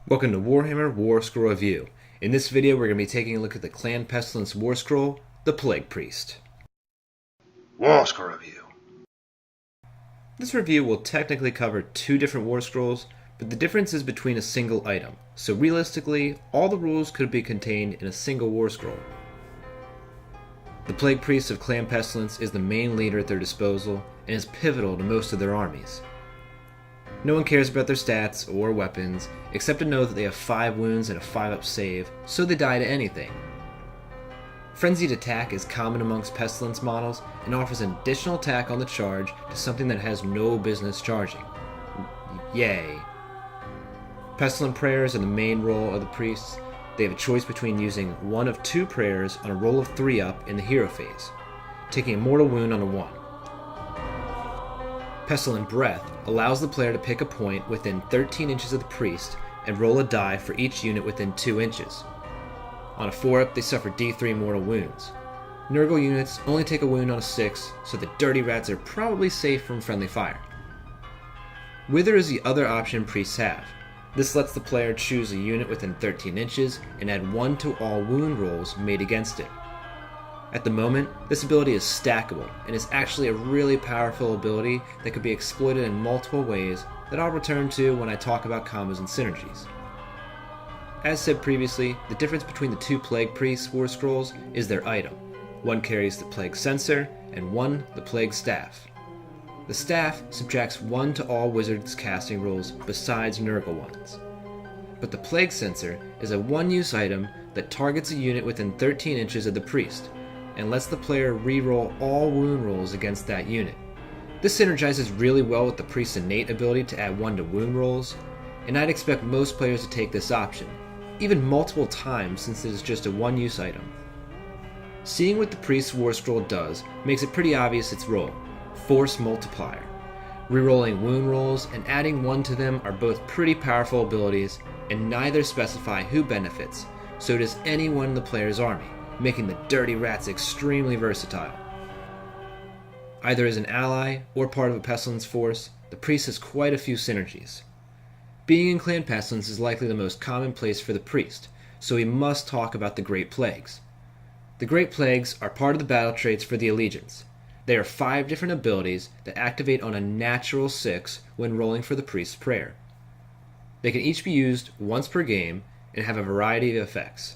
Welcome to Warhammer Warscroll Review. In this video we're going to be taking a look at the Clan Pestilence Warscroll, the Plague Priest. Warscroll Review. This review will technically cover two different Warscrolls, but the difference is between a single item, so realistically, all the rules could be contained in a single Warscroll. The Plague Priests of Clan Pestilens is the main leader at their disposal, and is pivotal to most of their armies. No one cares about their stats or weapons, except to know that they have 5 wounds and a 5-up save, so they die to anything. Frenzied attack is common amongst Pestilence models, and offers an additional attack on the charge to something that has no business charging. Yay. Pestilent prayers are the main role of the priests. They have a choice between using one of 2 prayers on a roll of 3 up in the hero phase, taking a mortal wound on a 1. Pestilent Breath allows the player to pick a point within 13 inches of the priest and roll a die for each unit within 2 inches. On a 4-up, they suffer D3 mortal wounds. Nurgle units only take a wound on a 6, so the dirty rats are probably safe from friendly fire. Wither is the other option priests have. This lets the player choose a unit within 13 inches and add 1 to all wound rolls made against it. At the moment, this ability is stackable, and is actually a really powerful ability that could be exploited in multiple ways that I'll return to when I talk about combos and synergies. As said previously, the difference between the 2 Plague Priests Warscrolls is their item. One carries the Plague Censer, and one the Plague Staff. The Staff subtracts 1 to all wizards' casting rolls besides Nurgle ones. But the Plague Censer is a one-use item that targets a unit within 13 inches of the priest, and lets the player re-roll all wound rolls against that unit. This synergizes really well with the priest's innate ability to add 1 to wound rolls, and I'd expect most players to take this option, even multiple times since it is just a one-use item. Seeing what the priest's Warscroll does makes it pretty obvious its role: Force Multiplier. Rerolling wound rolls and adding 1 to them are both pretty powerful abilities, and neither specify who benefits, so does anyone in the player's army, making the dirty rats extremely versatile. Either as an ally or part of a Pestilence force, the priest has quite a few synergies. Being in Clan Pestilence is likely the most common place for the priest, so we must talk about the Great Plagues. The Great Plagues are part of the battle traits for the Allegiance. They are 5 different abilities that activate on a natural 6 when rolling for the priest's prayer. They can each be used once per game and have a variety of effects.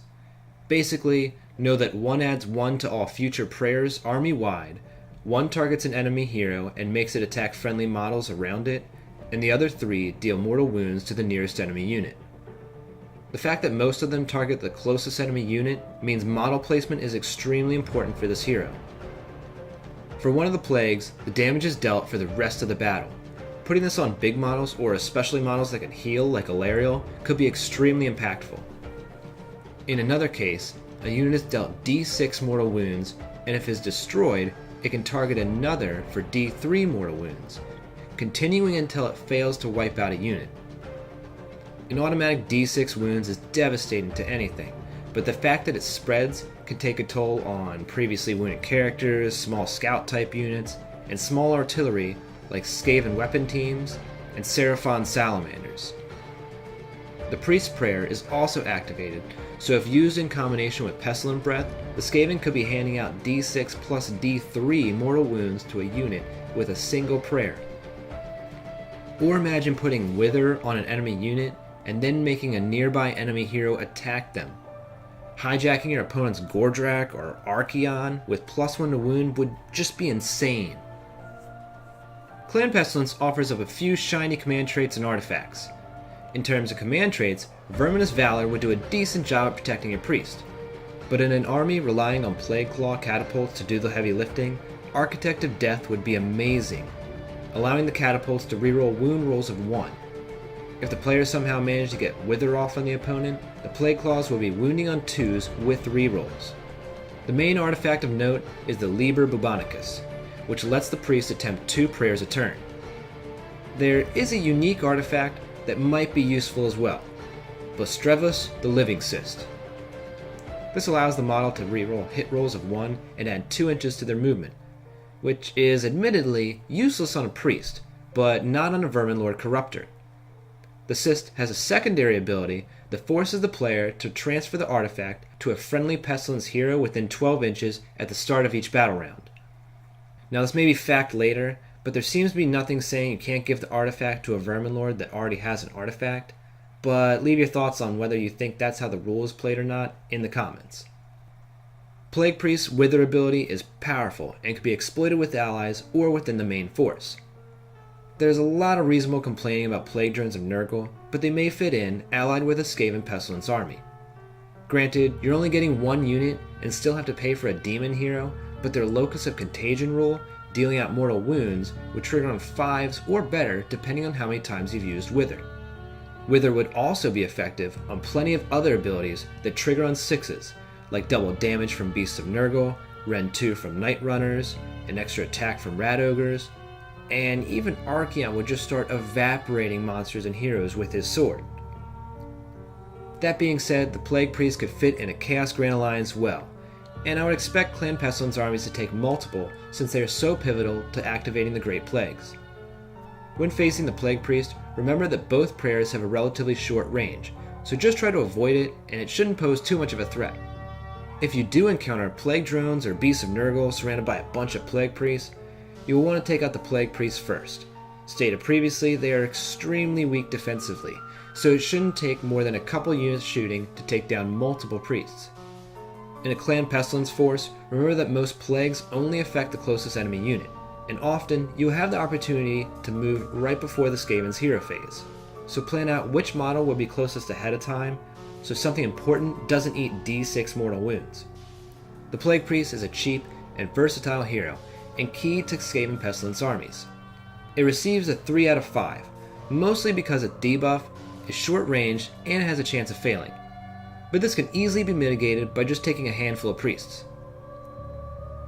Basically, know that 1 adds 1 to all future prayers army-wide, 1 targets an enemy hero and makes it attack friendly models around it, and the other 3 deal mortal wounds to the nearest enemy unit. The fact that most of them target the closest enemy unit means model placement is extremely important for this hero. For one of the plagues, the damage is dealt for the rest of the battle. Putting this on big models, or especially models that can heal like Alariel, could be extremely impactful. In another case, a unit is dealt D6 mortal wounds, and if it is destroyed, it can target another for D3 mortal wounds, continuing until it fails to wipe out a unit. An automatic D6 wounds is devastating to anything, but the fact that it spreads can take a toll on previously wounded characters, small scout type units, and small artillery like Skaven weapon teams and Seraphon salamanders. The Priest's Prayer is also activated, so if used in combination with Pestilent Breath, the Skaven could be handing out D6 plus D3 mortal wounds to a unit with a single prayer. Or imagine putting Wither on an enemy unit and then making a nearby enemy hero attack them. Hijacking your opponent's Gordrak or Archaeon with +1 to wound would just be insane. Clan Pestilence offers up a few shiny command traits and artifacts. In terms of command traits, Verminous Valor would do a decent job at protecting your priest. But in an army relying on Plague Claw catapults to do the heavy lifting, Architect of Death would be amazing, allowing the catapults to reroll wound rolls of 1. If the player somehow managed to get Wither off on the opponent, the Plague Claws will be wounding on 2s with rerolls. The main artifact of note is the Liber Bubonicus, which lets the priest attempt 2 prayers a turn. There is a unique artifact that might be useful as well: Bostrevus the Living Cyst. This allows the model to reroll hit rolls of 1 and add 2 inches to their movement, which is admittedly useless on a priest, but not on a Vermin Lord Corruptor. The cyst has a secondary ability that forces the player to transfer the artifact to a friendly Pestilence hero within 12 inches at the start of each battle round. Now this may be fact later, but there seems to be nothing saying you can't give the artifact to a Vermin Lord that already has an artifact, but leave your thoughts on whether you think that's how the rule is played or not in the comments. Plague Priest's Wither ability is powerful and can be exploited with allies or within the main force. There's a lot of reasonable complaining about Plague Drones of Nurgle, but they may fit in allied with a Skaven Pestilence army. Granted, you're only getting one unit and still have to pay for a demon hero, but their Locus of Contagion rule, dealing out mortal wounds, would trigger on 5s or better depending on how many times you've used Wither. Wither would also be effective on plenty of other abilities that trigger on 6s, like double damage from Beasts of Nurgle, Rend 2 from Night Runners, an extra attack from Rat Ogres, and even Archaon would just start evaporating monsters and heroes with his sword. That being said, the Plague Priest could fit in a Chaos Grand Alliance well, and I would expect Clan Pestilence armies to take multiple since they are so pivotal to activating the Great Plagues. When facing the Plague Priest, remember that both prayers have a relatively short range, so just try to avoid it and it shouldn't pose too much of a threat. If you do encounter Plague Drones or Beasts of Nurgle surrounded by a bunch of Plague Priests, you will want to take out the Plague Priest first. Stated previously, they are extremely weak defensively, so it shouldn't take more than a couple units shooting to take down multiple priests. In a Clan Pestilence force, remember that most plagues only affect the closest enemy unit, and often you will have the opportunity to move right before the Skaven's hero phase, so plan out which model will be closest ahead of time so something important doesn't eat D6 mortal wounds. The Plague Priest is a cheap and versatile hero and key to Skaven Pestilence armies. It receives a 3 out of 5, mostly because its debuff is short range and has a chance of failing, but this can easily be mitigated by just taking a handful of priests.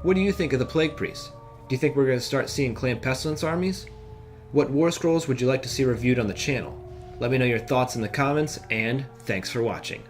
What do you think of the Plague Priest? Do you think we're going to start seeing Clan Pestilence armies? What Warscrolls would you like to see reviewed on the channel? Let me know your thoughts in the comments, and thanks for watching.